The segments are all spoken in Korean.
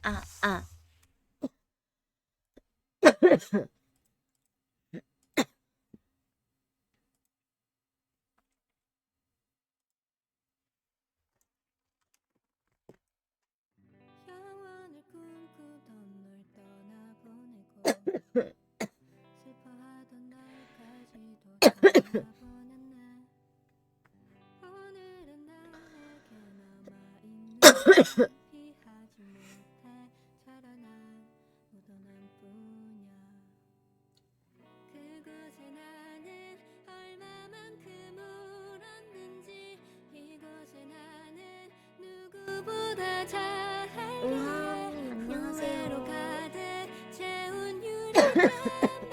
아, 아. 영원을 꿈꾸던 널 떠나보내고 슬퍼하던 날까지도 떠나보냈네. 오늘은 나에게 남아있는 피하지 못해 자라난 묻어난 뿐이야. 그곳에 나는 얼마만큼 울었는지 이곳에 나는 누구보다 잘 우와, 후회로 안녕하세요. 가득 채운 유리잔만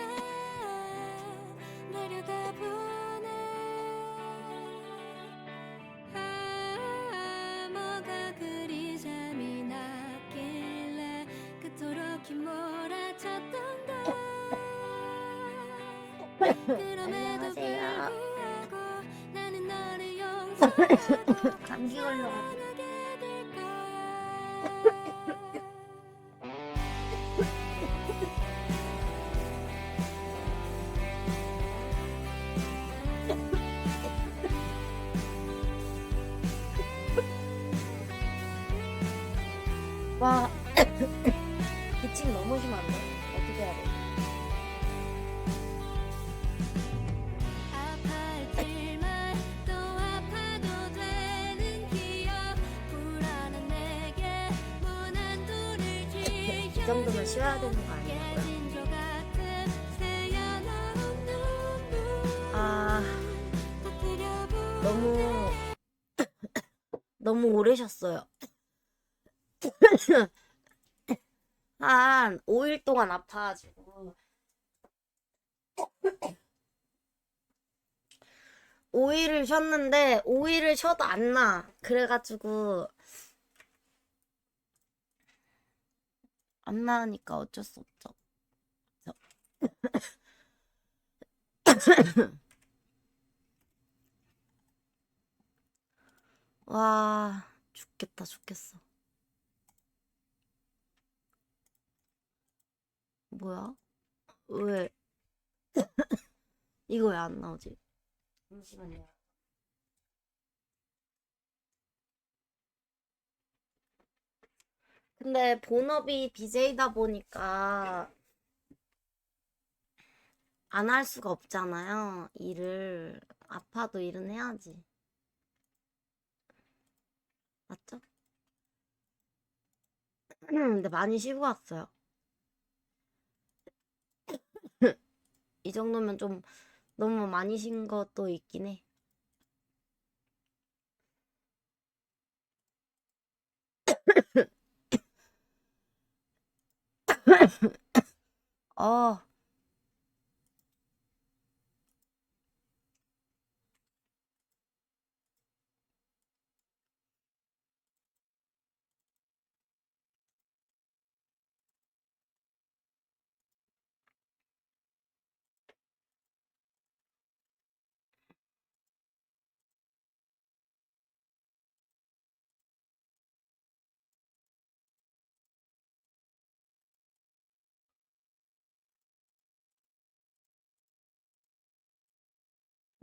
내려다보네. 아, 뭐가 그리 재미났길래 그토록 휘몰아쳤던가. 그럼에도 안녕하세요. 불구하고 나는 너를 용서하고 감기 걸려가지고. 사랑하게 될 거야. 와, 기침 너무 심한데? 어떻게 해야 돼? 아파했지만 또 아파도 되는 기억 불안한 내게 무난도를 이 정도면 쉬어야 되는 거 아니냐고요? 진조 같은 새어나온 눈물 아, 터뜨려보네. 너무 오래 쉬었어요. 한 5일 동안 아파가지고. 5일을 쉬었는데, 5일을 쉬어도 안 나. 그래가지고, 안 나으니까 어쩔 수 없죠. 와, 죽겠다, 죽겠어. 뭐야? 왜, 이거 왜 안 나오지? 잠시만요. 근데 본업이 BJ다 보니까 안 할 수가 없잖아요. 일을. 아파도 일은 해야지. 맞죠? 근데 많이 쉬고 왔어요. 이 정도면 좀 너무 많이 쉰 것도 있긴 해. 어,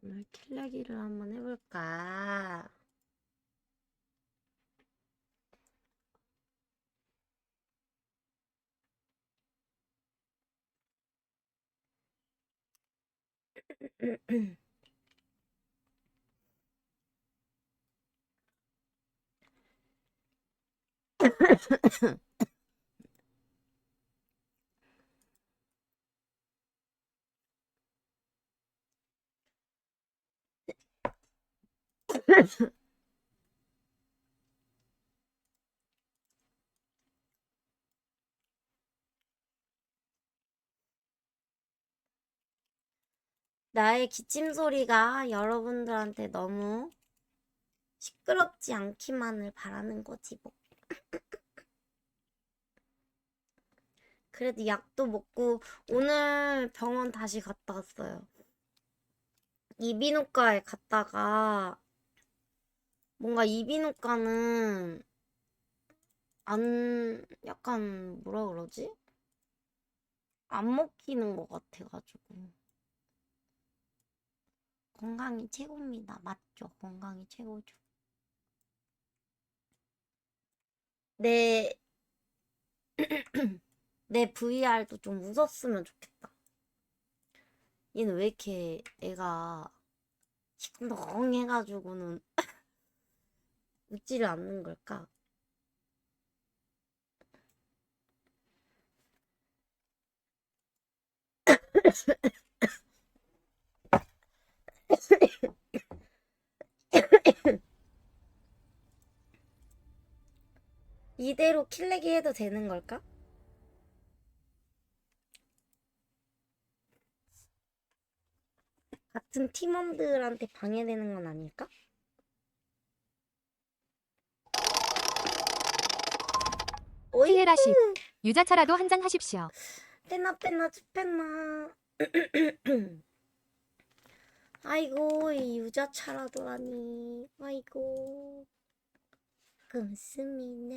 오늘 킬레기를 한번 해볼까? 나의 기침 소리가 여러분들한테 너무 시끄럽지 않기만을 바라는 거지 뭐. 그래도 약도 먹고 오늘 병원 다시 갔다 왔어요. 이비인후과에 갔다가 뭔가 이비인후과는 약간 뭐라 그러지? 안 먹히는 것 같아가지고. 건강이 최고입니다. 맞죠? 건강이 최고죠. 내, 내 VR도 좀 웃었으면 좋겠다. 얘는 왜 이렇게 애가 시큰둥해가지고는 웃지를 않는 걸까? 이대로 킬레기 해도 되는 걸까? 같은 팀원들한테 방해되는 건 아닐까? 오이, 피해라십. 유자차라도 한 잔 하십시오. 빼나 쭈빼나. 아이고, 이 유자차라더라니. 아이고, 고맙습니다.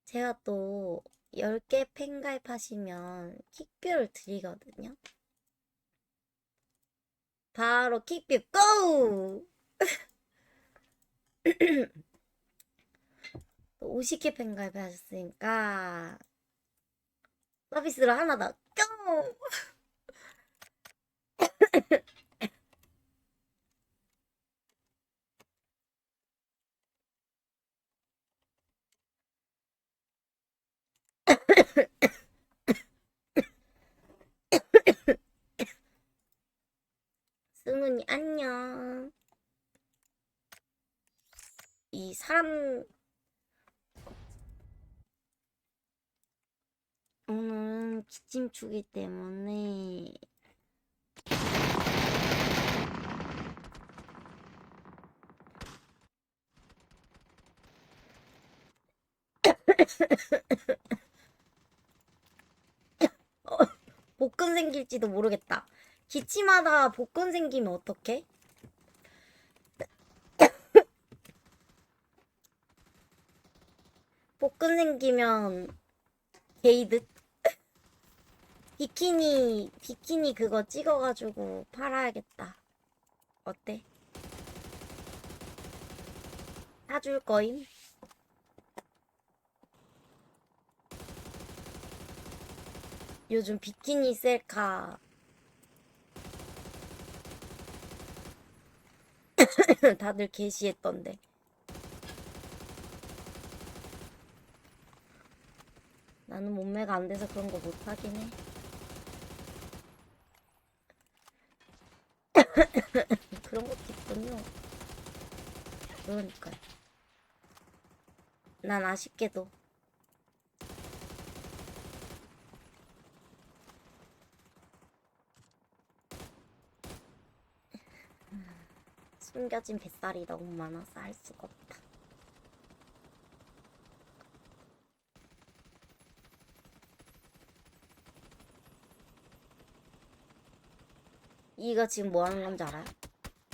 제가 또 10개 팬 가입하시면 킥뷰를 드리거든요. 바로 킥뷰 고! 또 50개 팬 가입하셨으니까 서비스로 하나 더 고! 승훈이 안녕. 이 사람 오늘은 기침추기 때문에 복근 생길지도 모르겠다. 기침하다 복근 생기면 어떡해? 복근 생기면 게이득? 비키니 그거 찍어가지고 팔아야겠다. 어때? 사줄 거임? 요즘 비키니 셀카 다들 게시했던데. 나는 몸매가 안 돼서 그런 거 못하긴 해. 그런 것도 있군요. 그러니까요. 난 아쉽게도 숨겨진 뱃살이 너무 많아서 할 수가 없다. 이거 지금 뭐 하는 건지 알아요?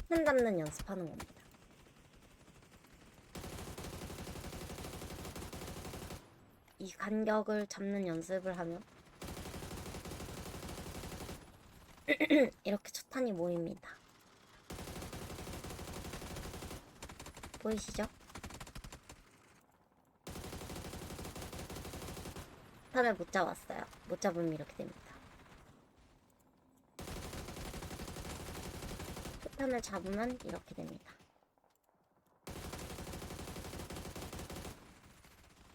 펜 잡는 연습하는 겁니다. 이 간격을 잡는 연습을 하면 이렇게 초탄이 모입니다. 보이시죠? 초탄을 못 잡았어요. 못 잡으면 이렇게 됩니다. 초탄을 잡으면 이렇게 됩니다.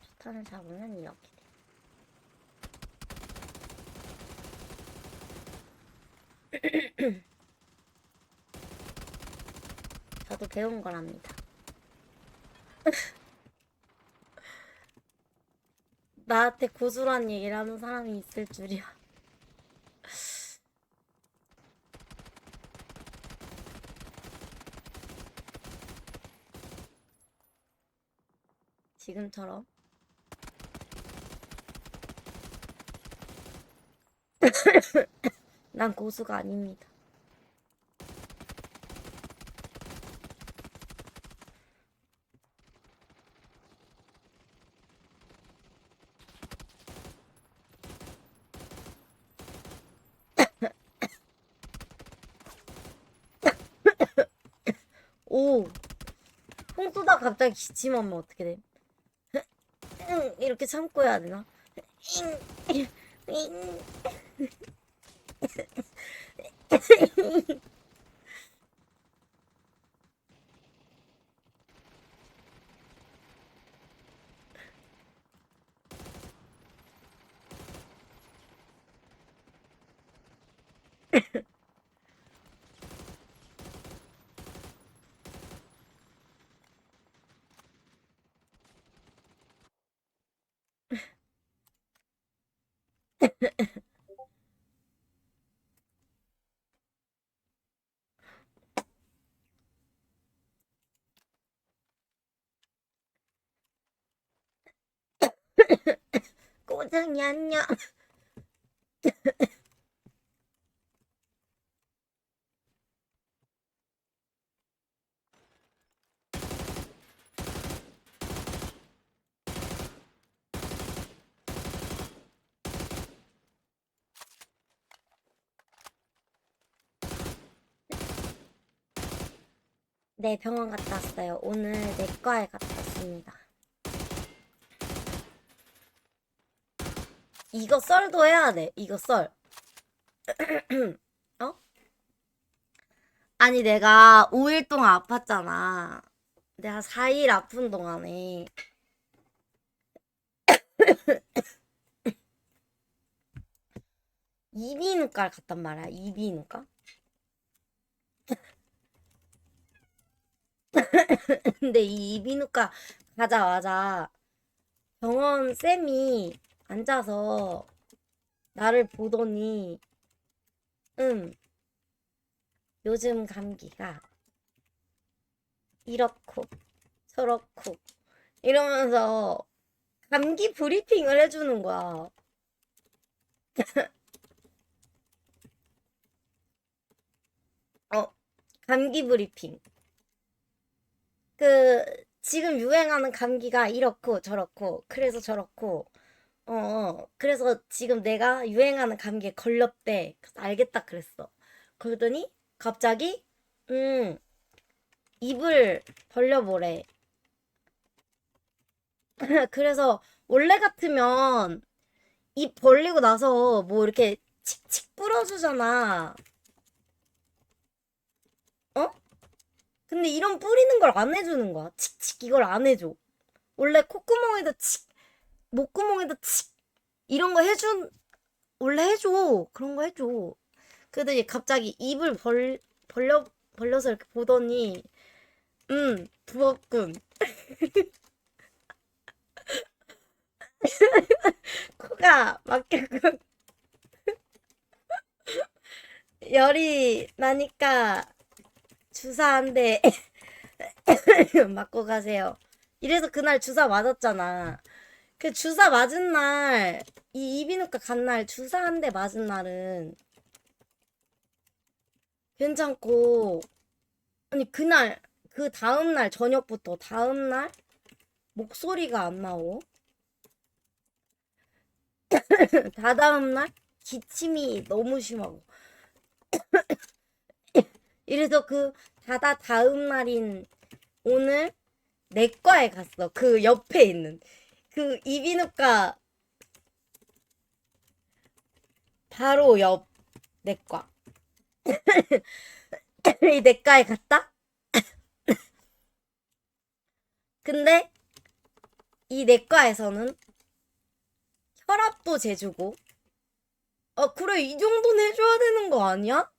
초탄을 잡으면 이렇게 돼요. 저도 배운 거랍니다. 나한테 고수란 얘기를 하는 사람이 있을 줄이야. 지금처럼 난 고수가 아닙니다. 오. 총 쏘다 갑자기 기침하면 어떻게 돼? 이렇게 참고 해야 되나? 꼬장이 안녕. 네, 병원 갔다 왔어요. 오늘 내과에 갔다 왔습니다. 이거 썰도 해야 돼. 이거 썰. 어? 아니, 내가 5일 동안 아팠잖아. 내가 4일 아픈 동안에 이비인후과를 갔단 말이야. 이비인후과. 근데 이 이비인후과 가자마자 병원 쌤이 앉아서 나를 보더니 요즘 감기가 이렇고 저렇고 이러면서 감기 브리핑을 해주는 거야. 감기 브리핑. 지금 유행하는 감기가 이렇고 저렇고 그래서 저렇고 그래서 지금 내가 유행하는 감기에 걸렸대. 그래서 알겠다 그랬어. 그러더니 갑자기 입을 벌려보래. 그래서 원래 같으면 입 벌리고 나서 뭐 이렇게 칙칙 뿌려주잖아. 어? 근데 이런 뿌리는 걸 안 해주는 거야. 칙칙 이걸 안 해줘. 원래 콧구멍에다 칙, 목구멍에다 칙 이런 거 원래 해줘. 그런 거 해줘. 그러더니 갑자기 입을 벌려서 이렇게 보더니 부었군. 코가 막혔군. 열이 나니까 주사 한 대 맞고 가세요. 이래서 그날 주사 맞았잖아. 그 주사 맞은 날, 이 이비인후과 간 날 주사 한 대 맞은 날은 괜찮고, 아니 그날 그 다음날 저녁부터 다음날 목소리가 안 나오. 다다음날 기침이 너무 심하고. 이래서 그 다음날인 오늘 내과에 갔어. 그 옆에 있는 그 이비인후과 바로 옆 내과. 이 내과에 갔다? 근데 이 내과에서는 혈압도 재주고 그래 이 정도는 해줘야 되는 거 아니야?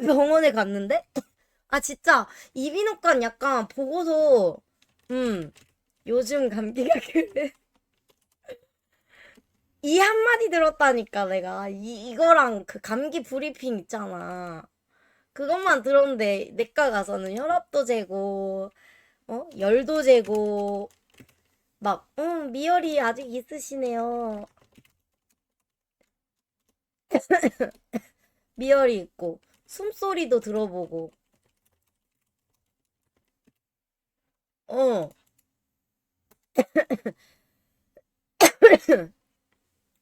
병원에 갔는데 진짜 이비인후과는 약간 보고서 요즘 감기가 그래. 이 한마디 들었다니까 내가 이거랑 그 감기 브리핑 있잖아. 그것만 들었는데 내과 가서는 혈압도 재고 열도 재고 막 미열이 아직 있으시네요. 미열이 있고 숨소리도 들어보고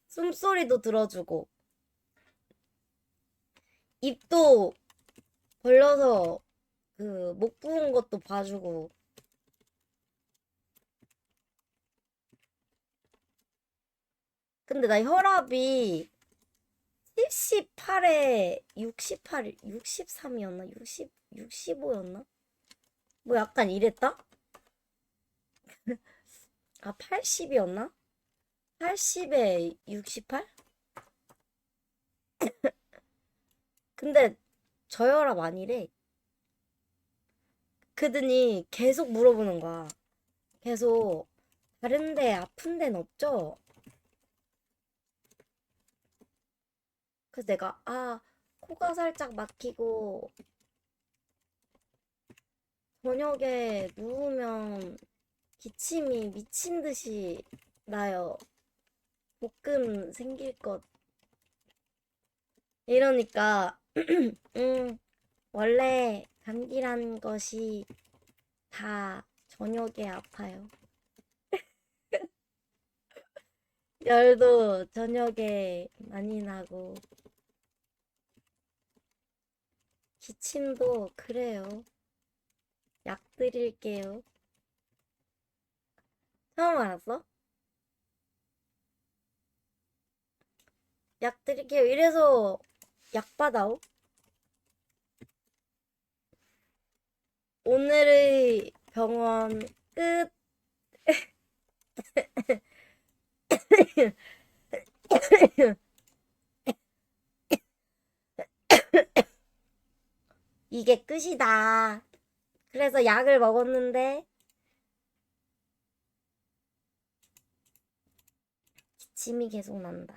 숨소리도 들어주고 입도 벌려서 그 목 부은 것도 봐주고. 근데 나 혈압이 78에 68, 63이었나? 60, 65였나? 뭐 약간 이랬다? 아, 80이었나? 80에 68? 근데 저혈압 아니래. 그더니 계속 물어보는 거야. 계속 다른데 아픈 데는 없죠? 그래서 내가 코가 살짝 막히고 저녁에 누우면 기침이 미친 듯이 나요. 복근 생길 것. 이러니까 원래 감기란 것이 다 저녁에 아파요. 열도 저녁에 많이 나고 기침도 그래요. 약 드릴게요. 처음 알았어? 약 드릴게요. 이래서 약 받아오. 오늘의 병원 끝. 이게 끝이다. 그래서 약을 먹었는데 기침이 계속 난다.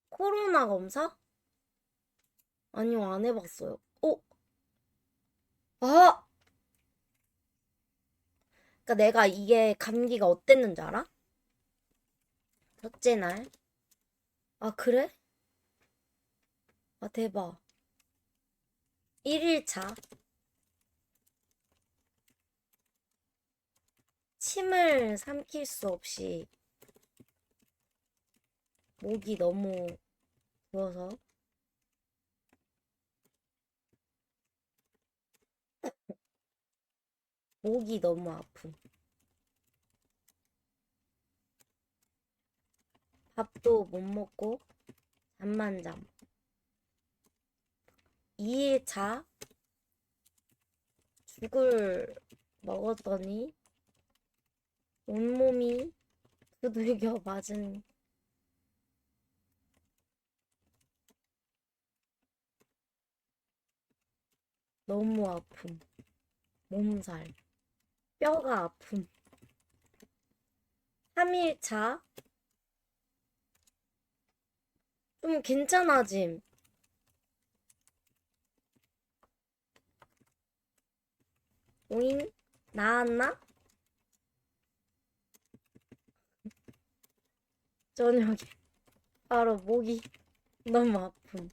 코로나 검사? 아니요, 안 해봤어요. 아! 그러니까 내가 이게 감기가 어땠는지 알아? 첫째 날. 아, 그래? 아, 대박. 1일차. 침을 삼킬 수 없이 목이 너무 부어서 목이 너무 아픔. 밥도 못 먹고 잠만 잠. 2일차 죽을 먹었더니 온몸이 두들겨 맞은 너무 아픔. 몸살. 뼈가 아픔. 3일차 좀 괜찮아짐. 오잉? 나았나? 저녁에 바로 목이 너무 아픔.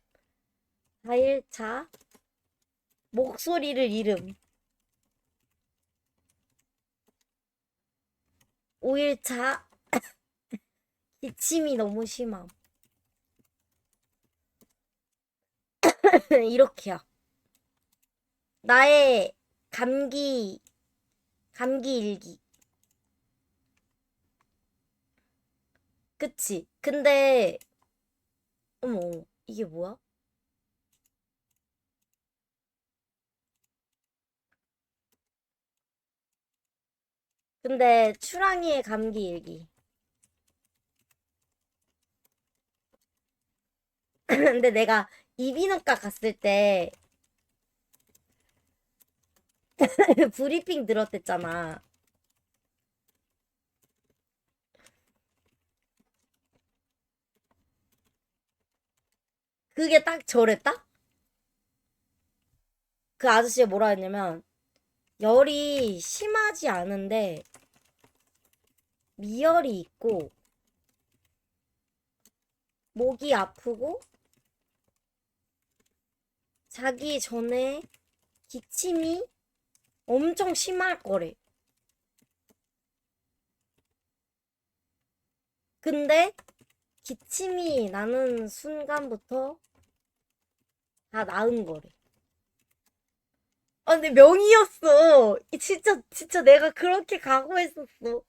4일차 목소리를 잃음. 5일차 기침이 너무 심함. 이렇게야. 나의 감기 일기. 그치? 근데 어머, 이게 뭐야? 근데 추랑이의 감기 일기. 근데 내가 이비인후과 갔을 때 브리핑 들었댔잖아. 그게 딱 저랬다? 그 아저씨가 뭐라 했냐면 열이 심하지 않은데 미열이 있고 목이 아프고 자기 전에 기침이 엄청 심할 거래. 근데 기침이 나는 순간부터 다 나은 거래. 아, 근데 명이었어. 진짜 내가 그렇게 각오했었어.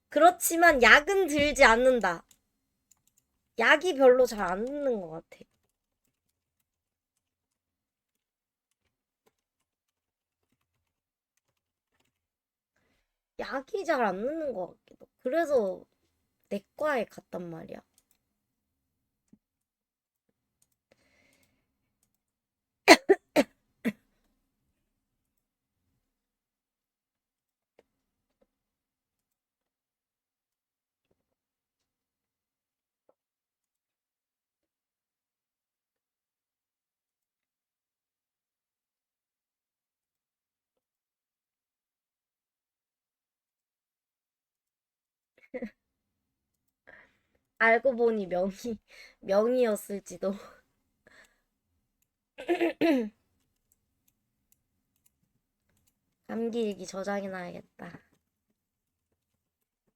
그렇지만 약은 들지 않는다. 약이 별로 잘 안 듣는 것 같아. 약이 잘 안 듣는 것 같기도. 그래서 내과에 갔단 말이야. 알고 보니 명이었을지도. 감기 일기 저장해놔야겠다.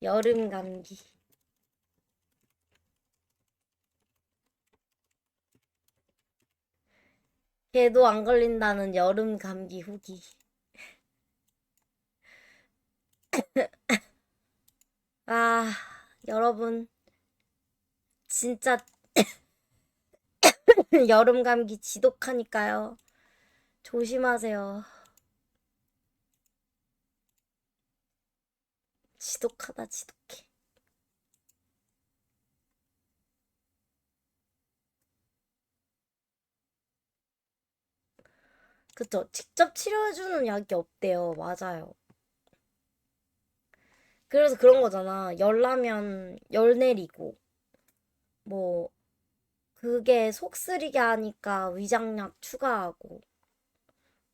여름 감기. 걔도 안 걸린다는 여름 감기 후기. 아, 여러분, 진짜 여름 감기 지독하니까요. 조심하세요. 지독하다, 지독해. 그쵸? 직접 치료해주는 약이 없대요. 맞아요. 그래서 그런 거잖아. 열 나면 열 내리고, 뭐, 그게 속 쓰리게 하니까 위장약 추가하고,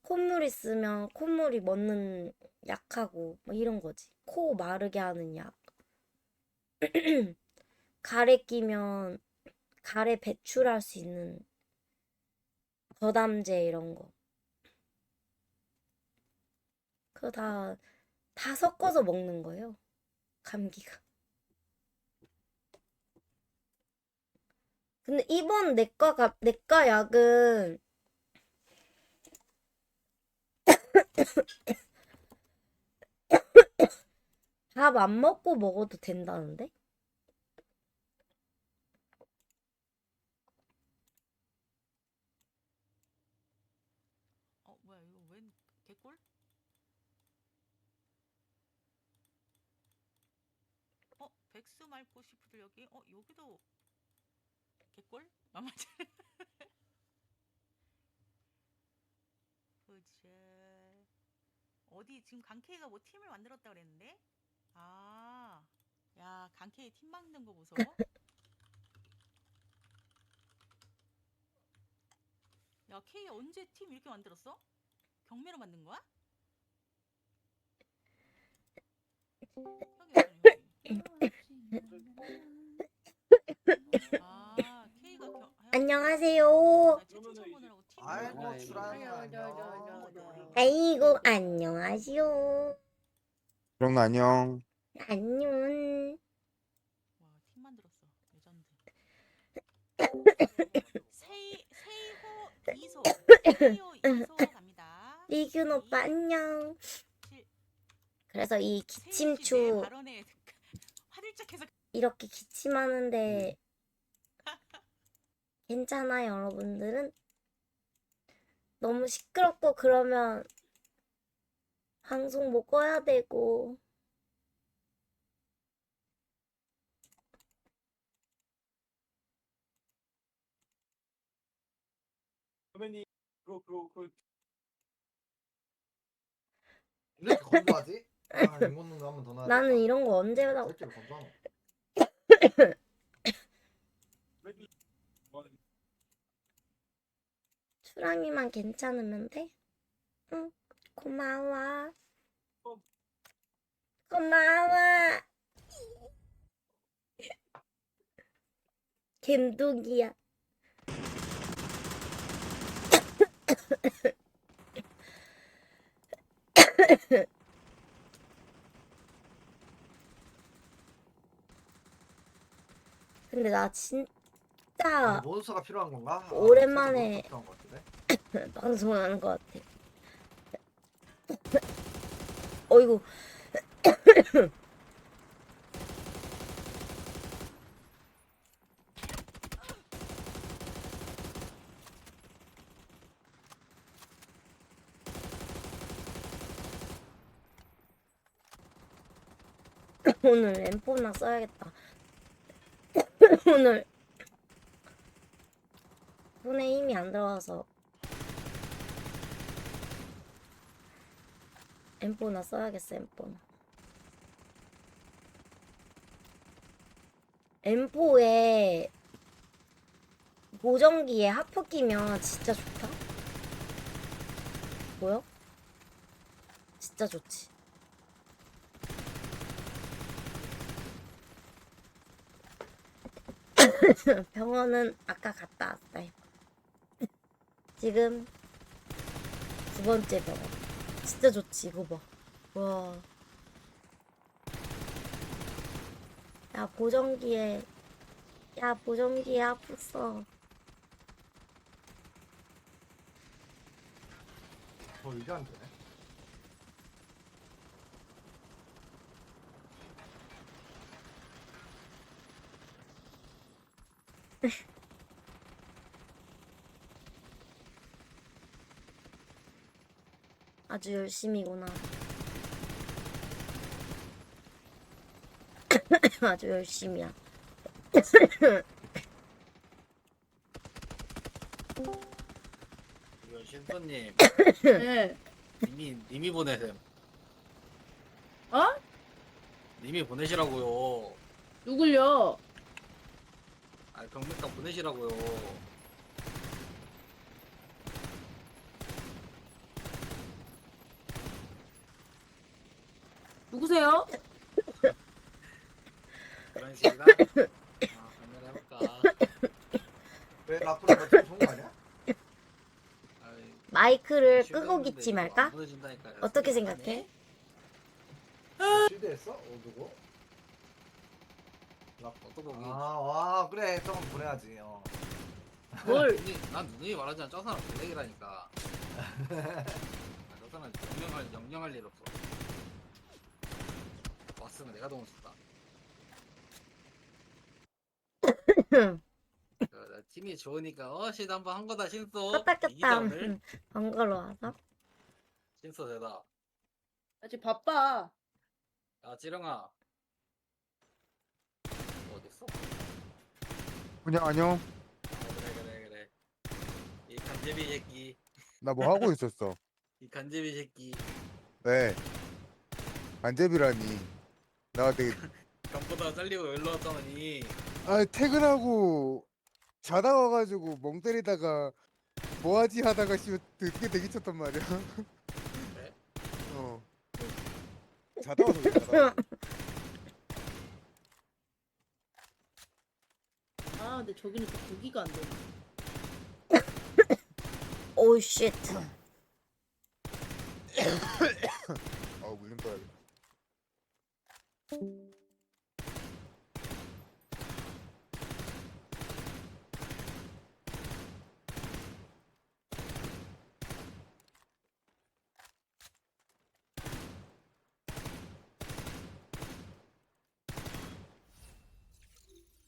콧물 있으면 콧물이 멎는 약하고, 뭐 이런 거지. 코 마르게 하는 약. 가래 끼면 가래 배출할 수 있는 저담제 이런 거. 그거 다 섞어서 먹는 거예요. 감기가. 근데 이번 내과 약은 밥 안 먹고 먹어도 된다는데? 뭐야 이거 웬 개꿀? 백수 맑고 시푸들 여기? 여기도 개꿀? 아 맞아. 보자. 어디 지금 강케이가 뭐 팀을 만들었다 그랬는데? 아, 야 강케이 팀 만든 거 보소. 야 케이 언제 팀 이렇게 만들었어? 경매로 만든 거야? 여기 아 케이가 안녕하세요. 나 채팅창 보느라고 팀 아이고 주란이 안녕. 아이고, 안녕하세요. 그럼 안녕. 안녕. 와, 팀 만들었어. 레전드. 세이호 이소. 세이호 이소 갑니다. 리균 오빠, 안녕. 그래서 이 내 기침추 발언에 화들짝해서 이렇게 기침하는데 괜찮아요, 여러분들은? 너무 시끄럽고 그러면 방송 못 꺼야 되고. 선배님 그 이렇게 건조하지? 아, 이 먹는 거 한번 더 놔야 나는 이런 거 언제 나 새끼를 건조하노. 추랑이만 괜찮으면 돼? 응, 고마워. 고마워. 갬독이야. 근데 나 진짜 몬스터가 필요한 건가? 오랜만에 살짝 몬스터가 필요한 것 같은데? 방송을 하는 것 같아. 어이구. 오늘 엠포나 써야겠다. 오늘 손에 힘이 안 들어가서 엠포나 써야겠어. 엠포나. 엠포에 보정기에 하프 끼면 진짜 좋다. 보여? 진짜 좋지. 병원은 아까 갔다 왔어요. 지금 두 번째 병원. 진짜 좋지. 이거 봐. 와. 야 보정기에 하프 써. 이게 안 되네. 아주 열심히구나. 아주 열심이야. 이거 신선님 네. 님이 보내셈. 어? 님이 보내시라고요. 누굴요? 아 경매가 보내시라고요. 누구세요? 그런 식이다. 아 경매를 해볼까. 왜 라프를 맞추면 좋은 거 아니야? 아이, 마이크를 실드 끄고 했는데 기치 이거 말까? 안 보내준다니까요. 어떻게 생각하네. 생각해? 실드 했어? 누구? 어떤 거기? 와 그래 좀 보내야지. 뭘? 난 누누이 말하지만 저 사람 블랙이라니까. 저 사람 영영할 일 없어. 왔으면 내가 더 무섭다. 나 팀이 좋으니까 시드 한번 한 거다 신소. 껐다 이기자 켰다. 오늘. 번거로워서. 신소 대다. 나 지금 바빠. 야 찌렁아. 어딨어? 그냥 안녕. 그래. 이 간제비 새끼. 나 뭐 하고 있었어? 이 간제비 새끼. 왜? 안제비라니. 나 되게 경보다 잘리고 일로 왔다더니. 퇴근하고 자다 와가지고 멍 때리다가 뭐하지 하다가 씨 되게 대기쳤단 말이야. 그래? 어. 자다 와서 그래, 자다 와서. 아, 근데 저기는 또 보기가 안 되네. 오 쉣. 물좀 떠야겠다.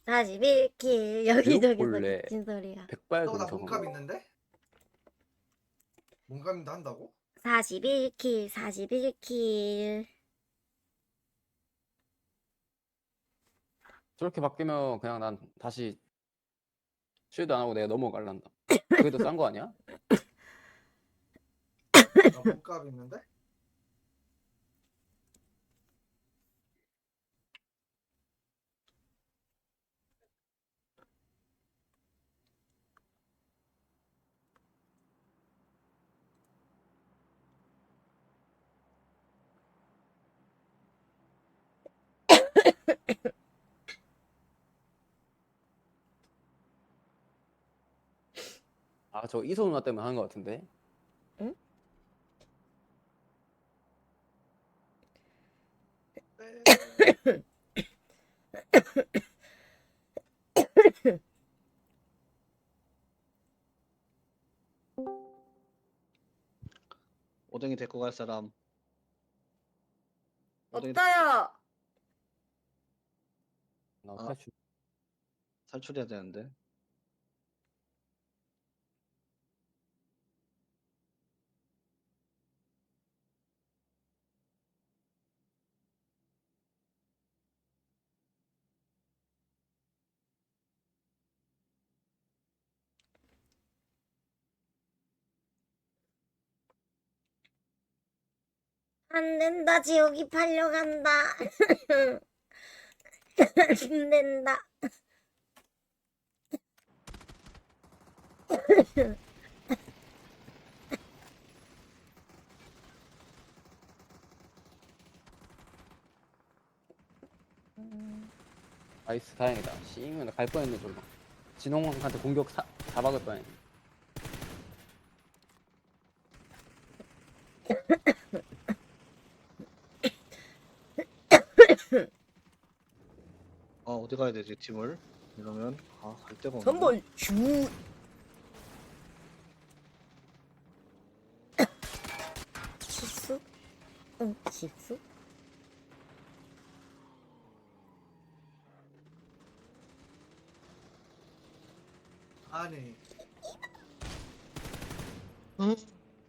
다시 밀키 여기저기서 원래 미친 소리가. 백발 너나 검사 몸값 그거 있는데? 몸값인도 한다고? 41킬 41킬. 저렇게 바뀌면 그냥 난 다시 쉴드 안 하고 내가 넘어갈란다. 그게 더 싼 거 아니야? 나 몸값 있는데? 아, 저 이소 누나 때문에 하는 거 같은데. 오뎅이 데리고 갈 사람. 오뎅이 없다요. 나 아. 탈출. 탈출해야 되는데. 안 된다. 지옥이 팔려간다. 안 된다. 나이스 다행이다. 씨면 갈 뻔했네 저거. 진홍한테 공격 다 박을 뻔했네. 아 어디 가야 되지 팀을? 이러면 갈 데가 없네. 전번 주. 실수? 응, 실수? 아니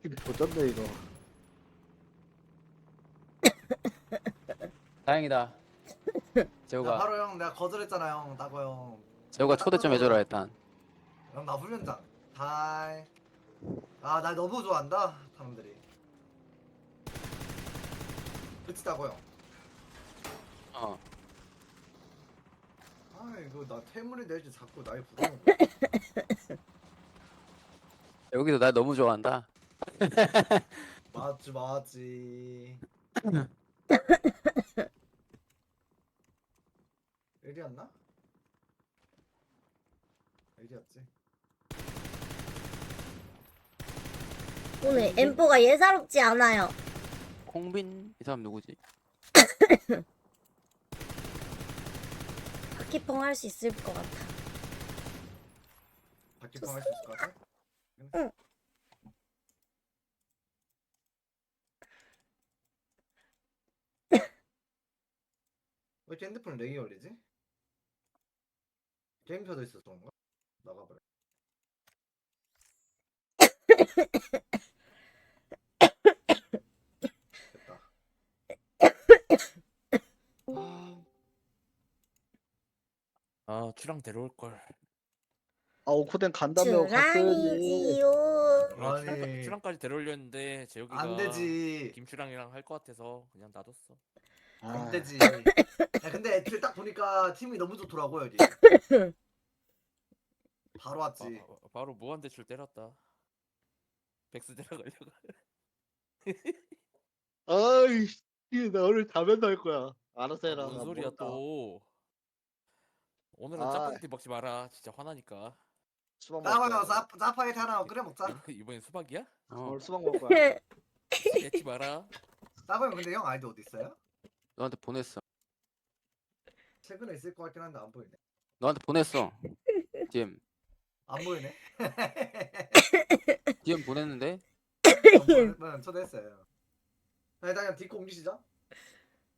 이거 조졌네 이거. 다행이다. 야, 재호가 바로 형 내가 거절했잖아 형 따고 형. 재호가 초대 좀 해줘라 일단. 형 나 훈련장. 하이. 나 너무 좋아한다 사람들이. 그치 따고 형. 어. 이거 나 태물이 내지 자꾸 날 부르는 거야. 여기도 날 너무 좋아한다. 맞지. 일이었나? 일이었지. 오늘 엠포가 예사롭지 않아요. 콩빈 이 사람 누구지? 바퀴펑 할 수 있을 것 같아. 바퀴펑 할 수 있을 것 같아? 응. 왜 이렇게 핸드폰 렉이 걸리지? 게임 켜져 있어서 그런가? 나가버려. 됐다. 주랑 데려올 걸. 오코덴 간다며 갔어야지. 주랑이지요. 아니. 추랑까지 데려오려 했는데 재욱이가 안 되지. 김추랑이랑 할 것 같아서 그냥 놔뒀어. 안 되지. 야, 근데 애들 딱 보니까 팀이 너무 좋더라고 여기. 바로 왔지. 바로 무한대출 때렸다. 백스 데려가려고. 아이, 나 오늘 자면서 할 거야. 알아서 해라. 뭔 나 소리야 모른다. 또. 오늘은 아. 짜파게티 먹지 마라. 진짜 화나니까. 수박 먹을 거야. 따가면 짜파게티 하나 끓여 먹자. 이번엔 수박이야? 오늘 수박 먹을 거야. 맺지 마라. 따가면 근데 형 아이디 어디 있어요? 너한테 보냈어. 최근에 있을 것 같긴 한데 안 보이네. 너한테 보냈어. DM. 안 보이네. DM 보냈는데 네, 초대했어요. 자, 일단 그냥 딛고 옮기시죠.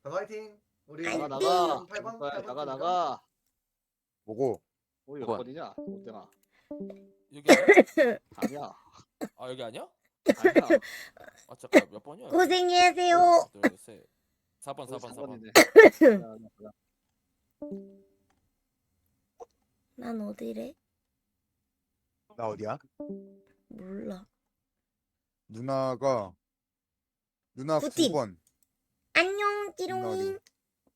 자, 화이팅. 우리 나가 나가. 8번, 빨리 8번 나가 나가. 뭐고? 우리 몇 뭐야? 번이냐? 오뎅아. 여기 아니야? 아니야. 여기 아니야? 아니야. 잠깐 몇 번이야? 고생히 하세요. 하나, 둘, 셋. 4번. 우리 4번이네. 난 어디래? 나 어디야? 몰라. 누나 부팀. 9번. 안녕, 누나 띠롱이. 어디?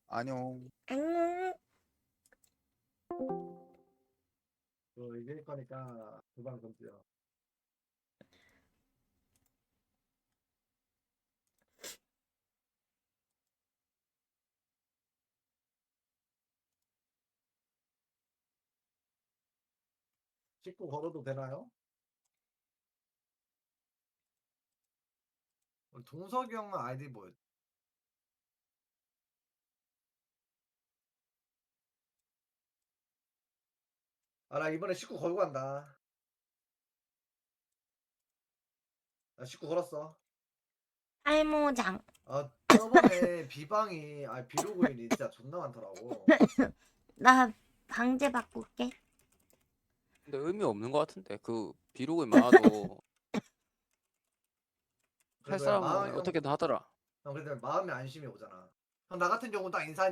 안녕. 안녕. 이길 거니까 두방 던져요. 씻고 걸어도 되나요? 동석이 형은 아이디 뭐였지? 나 이번에 19 걸고 간다. 나 19 걸었어. 알모장. 아 저번에 비방이 비로그인이 진짜 존나 많더라고. 나 방제 바꿀게. 근데 의미 없는 것 같은데 그 비록이 많아도 할 그래도 사람은 마음이 어떻게든 하더라. 그래도 마음의 안심이 오잖아. 형 나 같은 경우는 딱 인사했는데